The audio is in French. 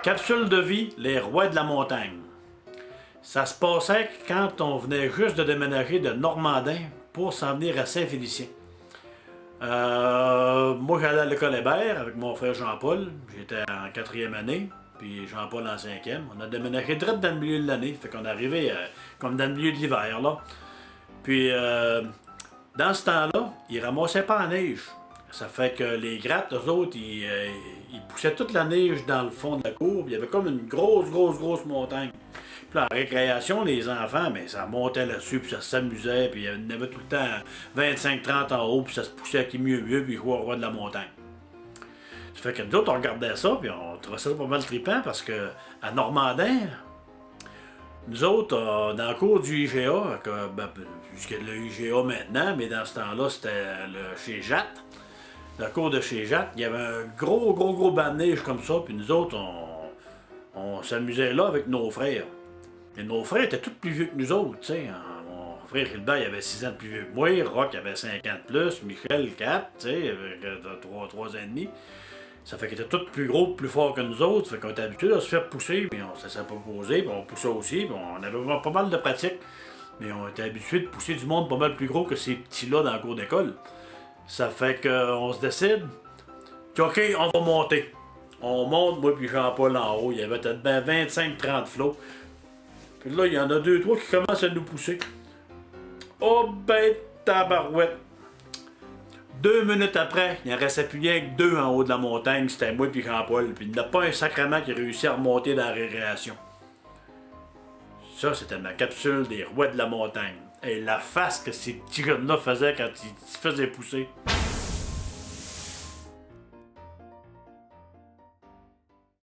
Capsule de vie, les rois de la montagne. Ça se passait quand on venait juste de déménager de Normandin pour s'en venir à Saint-Félicien. Moi, j'allais à l'école Hébert avec mon frère Jean-Paul. J'étais en quatrième année, puis Jean-Paul en cinquième. On a déménagé direct dans le milieu de l'année, fait qu'on est arrivé comme dans le milieu de l'hiver, là. Puis, dans ce temps-là, ils ramassaient pas la neige. Ça fait que les grattes, eux autres, ils poussaient toute la neige dans le fond de la cour. Il y avait comme une grosse montagne. Puis là, en récréation, les enfants, mais ça montait là-dessus, puis ça s'amusait, puis il y en avait tout le temps 25-30 en haut, puis ça se poussait qui mieux, puis ils jouaient au roi de la montagne. Ça fait que nous autres, on regardait ça, puis on trouvait ça pas mal trippant, parce que à Normandin, nous autres, dans le cours du IGA, puisqu'il y a le IGA maintenant, mais dans ce temps-là, c'était chez Jatte. Le cours de chez Jatte, il y avait un gros banc de neige comme ça, puis nous autres, on s'amusait là avec nos frères. Et nos frères étaient tous plus vieux que nous autres, tu sais. Mon frère Gilbert, il avait 6 ans de plus vieux que moi, Roch avait 5 ans de plus, Michel 4, tu sais, avec 3 ans et demi. Ça fait qu'ils étaient tous plus gros, plus forts que nous autres, ça fait qu'on était habitués à se faire pousser, puis on s'est proposé, puis on poussait aussi, puis on avait pas mal de pratique. Mais on était habitués de pousser du monde pas mal plus gros que ces petits-là dans la cour d'école. Ça fait qu'on se décide, OK, on va monter. On monte, moi puis Jean-Paul en haut, il y avait peut-être 25-30 flots. Puis là, il y en a 2-3 qui commencent à nous pousser. Oh ben tabarouette! 2 minutes après, il en restait plus rien que 2 en haut de la montagne, c'était moi puis Jean-Paul. Puis il n'y en a pas un sacrement qui réussit à remonter dans la récréation. Ça, c'était ma capsule des rois de la montagne. Et la face que ces petits jeunes-là faisaient quand ils se faisaient pousser.